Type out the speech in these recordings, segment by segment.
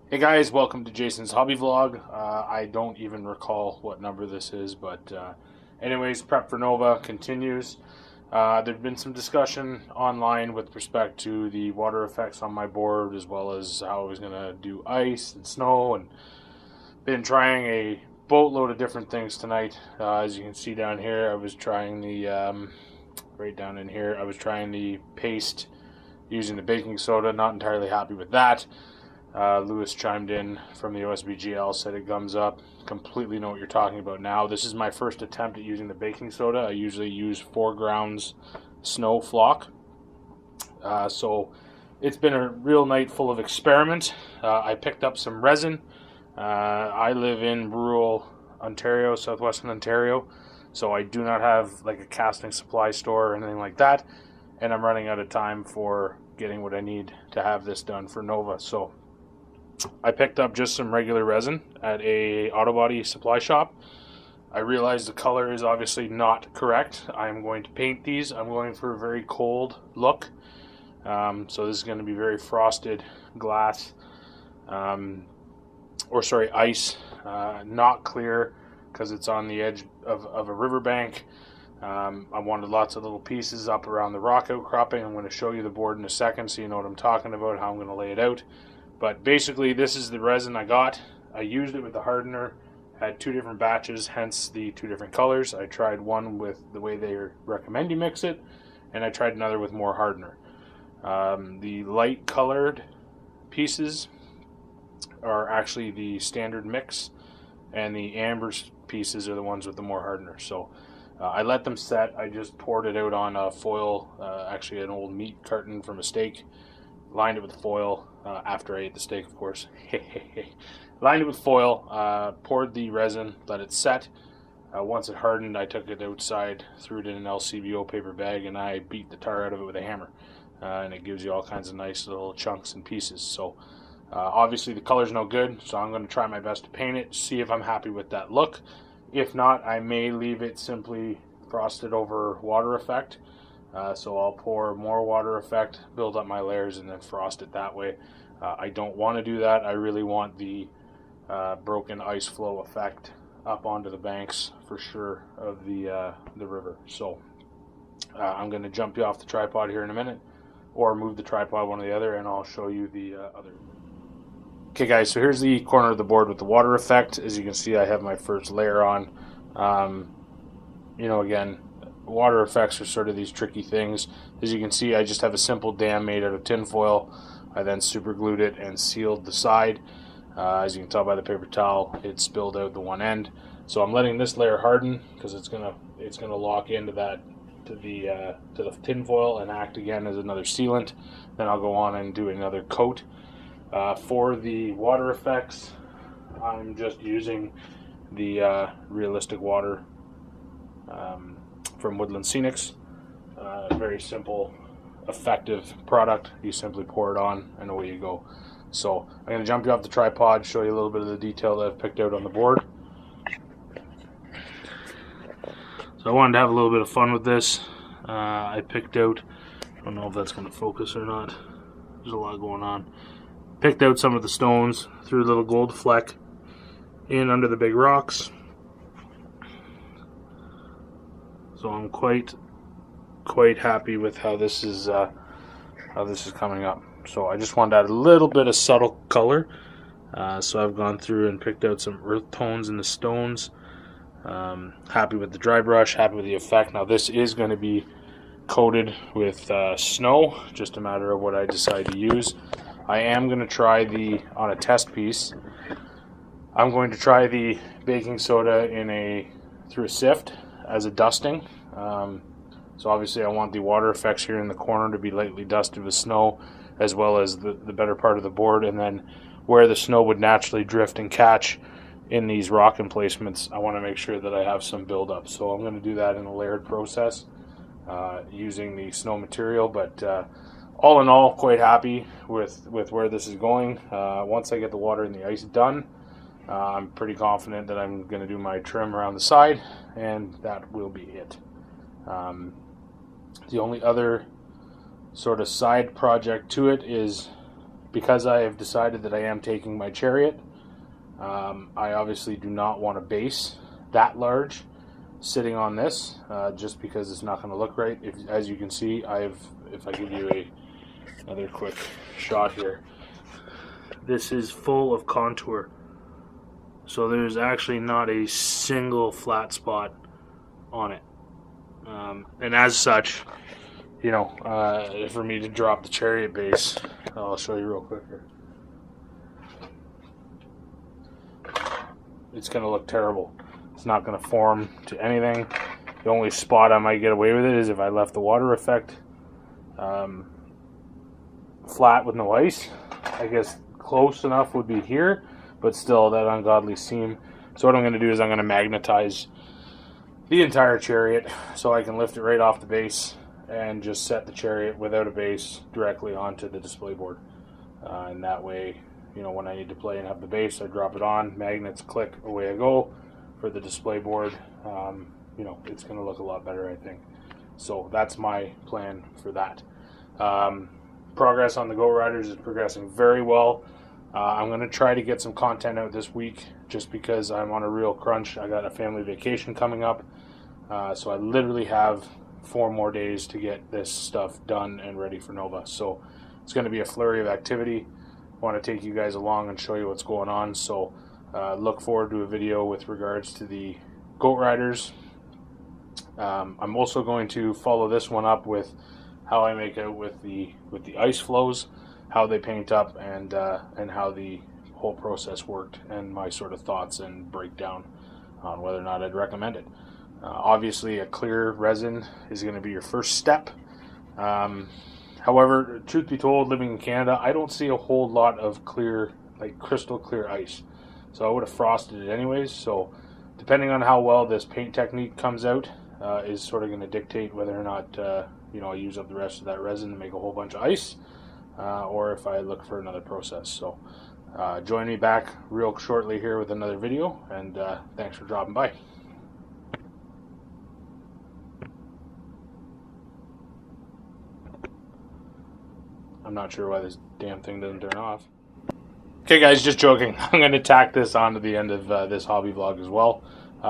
Hey guys, welcome to Jason's hobby vlog. I don't even recall what number this is, but anyways, prep for Nova continues. There's been some discussion online with respect to the water effects on my board, as well as how I was going to do ice and snow, and been trying a boatload of different things tonight. As you can see down here, I was trying the, right down in here, I was trying the paste using the baking soda. Not entirely happy with that. Lewis chimed in from the OSBGL, said it gums up. Completely know what you're talking about now. This is my first attempt at using the baking soda. I usually use 4 grounds snow flock. So it's been a real night full of experiment. I picked up some resin. I live in rural Ontario, southwestern Ontario, so I do not have like a casting supply store or anything like that, and I'm running out of time for getting what I need to have this done for Nova. So I picked up just some regular resin at a auto body supply shop. I realized the color is obviously not correct. I'm going to paint these. I'm going for a very cold look. So this is going to be very frosted glass, ice, not clear because it's on the edge of a riverbank. I wanted lots of little pieces up around the rock outcropping. I'm going to show you the board in a second so you know what I'm talking about, how I'm going to lay it out. But basically, this is the resin I got. I used it with the hardener, had 2 different batches, hence the 2 different colors. I tried one with the way they recommend you mix it, and I tried another with more hardener. The light colored pieces are actually the standard mix, and the amber pieces are the ones with the more hardener. So I let them set. I just poured it out on a foil, actually an old meat carton from a steak. Lined it with foil after I ate the steak, of course. Lined it with foil, poured the resin, let it set. Once it hardened, I took it outside, threw it in an LCBO paper bag, and I beat the tar out of it with a hammer. And it gives you all kinds of nice little chunks and pieces. So obviously the color's no good, so I'm going to try my best to paint it, see if I'm happy with that look. If not, I may leave it simply frosted over water effect. So I'll pour more water effect, build up my layers, and then frost it that way. I don't want to do that. I really want the broken ice flow effect up onto the banks for sure of the river. So I'm going to jump you off the tripod here in a minute, or move the tripod one or the other, and I'll show you the other. Okay guys, so here's the corner of the board with the water effect. As you can see, I have my first layer on. Again, water effects are sort of these tricky things. As you can see, I just have a simple dam made out of tin foil. I then super glued it and sealed the side. As you can tell by the paper towel, it spilled out the one end. So I'm letting this layer harden because it's gonna lock into that to the tin foil and act again as another sealant. Then I'll go on and do another coat. For the water effects, I'm just using the realistic water from Woodland Scenics. Very simple, effective product. You simply pour it on and away you go. So I'm going to jump you off the tripod, show you a little bit of the detail that I've picked out on the board. So I wanted to have a little bit of fun with this. I picked out, I don't know if that's going to focus or not. There's a lot going on. Picked out some of the stones, threw a little gold fleck in under the big rocks. So I'm quite happy with how this is coming up. So I just wanted to add a little bit of subtle color. So I've gone through and picked out some earth tones in the stones. Happy with the dry brush, happy with the effect. Now this is going to be coated with snow, just a matter of what I decide to use. I am going to try on a test piece, I'm going to try the baking soda through a sift as a dusting. So obviously I want the water effects here in the corner to be lightly dusted with snow, as well as the better part of the board, and then where the snow would naturally drift and catch in these rock emplacements, I want to make sure that I have some buildup. So I'm going to do that in a layered process using the snow material, but all in all, quite happy with where this is going. Once I get the water and the ice done, I'm pretty confident that I'm going to do my trim around the side, and that will be it. The only other sort of side project to it is because I have decided that I am taking my Chariot, I obviously do not want a base that large sitting on this, just because it's not going to look right. As you can see, if I give you another quick shot here, this is full of contour. So there's actually not a single flat spot on it. And as such, you know, for me to drop the Chariot base, I'll show you real quick here. It's going to look terrible. It's not going to form to anything. The only spot I might get away with it is if I left the water effect flat with no ice. I guess close enough would be here, but still that ungodly seam. So what I'm going to do is I'm going to magnetize the entire Chariot so I can lift it right off the base and just set the Chariot without a base directly onto the display board. And that way, you know, when I need to play and have the base, I drop it on, magnets click, away I go for the display board. You know, it's going to look a lot better, I think. So that's my plan for that. Progress on the Goat Riders is progressing very well. I'm going to try to get some content out this week just because I'm on a real crunch. I got a family vacation coming up. So I literally have 4 more days to get this stuff done and ready for Nova. So it's going to be a flurry of activity. I want to take you guys along and show you what's going on. So look forward to a video with regards to the Goat Riders. I'm also going to follow this one up with how I make out with the ice flows, how they paint up, and how the whole process worked, and my sort of thoughts and breakdown on whether or not I'd recommend it. Obviously, a clear resin is going to be your first step. However, truth be told, living in Canada, I don't see a whole lot of clear, like crystal clear ice. So I would have frosted it anyways. So depending on how well this paint technique comes out, is sort of going to dictate whether or not you know, I use up the rest of that resin to make a whole bunch of ice, or if I look for another process. So join me back real shortly here with another video, and thanks for dropping by. I'm not sure why this damn thing doesn't turn off. Okay guys, just joking. I'm going to tack this onto the end of this hobby vlog as well.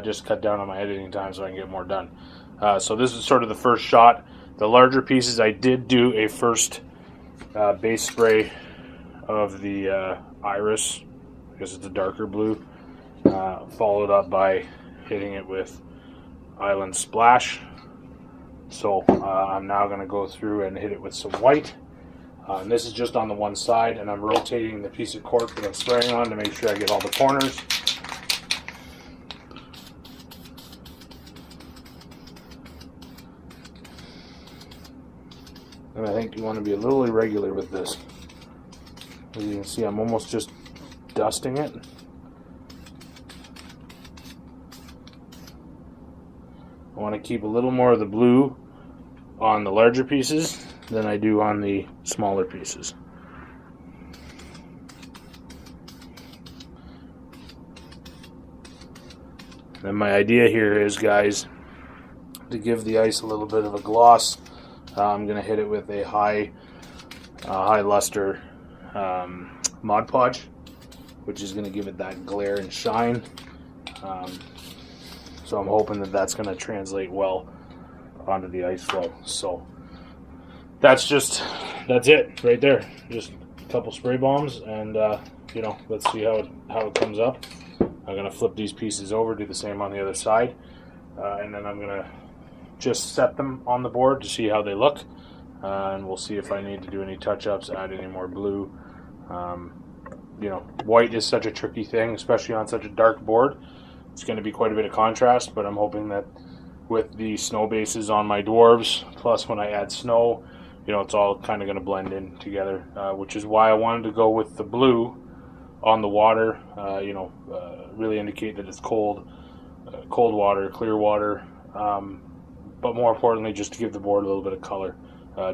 Just cut down on my editing time so I can get more done. So this is sort of the first shot. The larger pieces, I did do a first base spray of the iris. I guess it's a darker blue. Followed up by hitting it with Island Splash. So I'm now going to go through and hit it with some white. And this is just on the one side, and I'm rotating the piece of cork that I'm spraying on to make sure I get all the corners. And I think you want to be a little irregular with this. As you can see, I'm almost just dusting it. I want to keep a little more of the blue on the larger pieces than I do on the smaller pieces. And my idea here is, guys, to give the ice a little bit of a gloss, I'm going to hit it with a high luster Mod Podge, which is going to give it that glare and shine. So I'm hoping that that's going to translate well onto the ice flow. So that's it right there. Just a couple spray bombs, and you know, let's see how it comes up. I'm going to flip these pieces over, do the same on the other side, and then I'm going to just set them on the board to see how they look, and we'll see if I need to do any touch-ups, add any more blue. You know, white is such a tricky thing, especially on such a dark board. It's going to be quite a bit of contrast, but I'm hoping that with the snow bases on my dwarves, plus when I add snow, you know, it's all kind of going to blend in together, which is why I wanted to go with the blue on the water. You know, really indicate that it's cold water, clear water, but more importantly, just to give the board a little bit of color,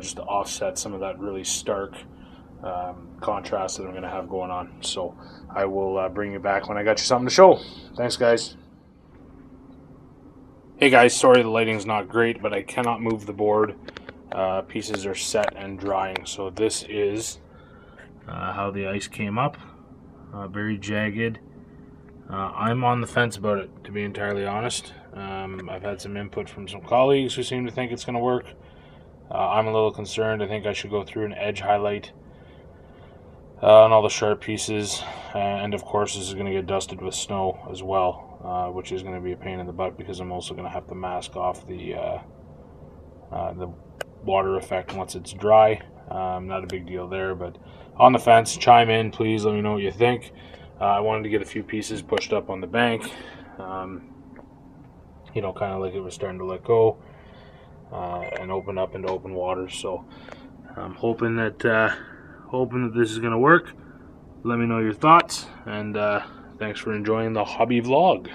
just to offset some of that really stark contrast that I'm going to have going on. So I will bring you back when I got you something to show. Thanks, guys. Hey guys, sorry the lighting's not great, but I cannot move the board. Pieces are set and drying. So this is how the ice came up. Very jagged. I'm on the fence about it, to be entirely honest. I've had some input from some colleagues who seem to think it's going to work. I'm a little concerned. I think I should go through an edge highlight on all the sharp pieces, and of course this is going to get dusted with snow as well, which is going to be a pain in the butt because I'm also going to have to mask off the water effect once it's dry. Not a big deal there, but on the fence. Chime in, please. Let me know what you think. I wanted to get a few pieces pushed up on the bank, you know, kind of like it was starting to let go and open up into open water. So I'm hoping that this is going to work. Let me know your thoughts, and thanks for enjoying the hobby vlog.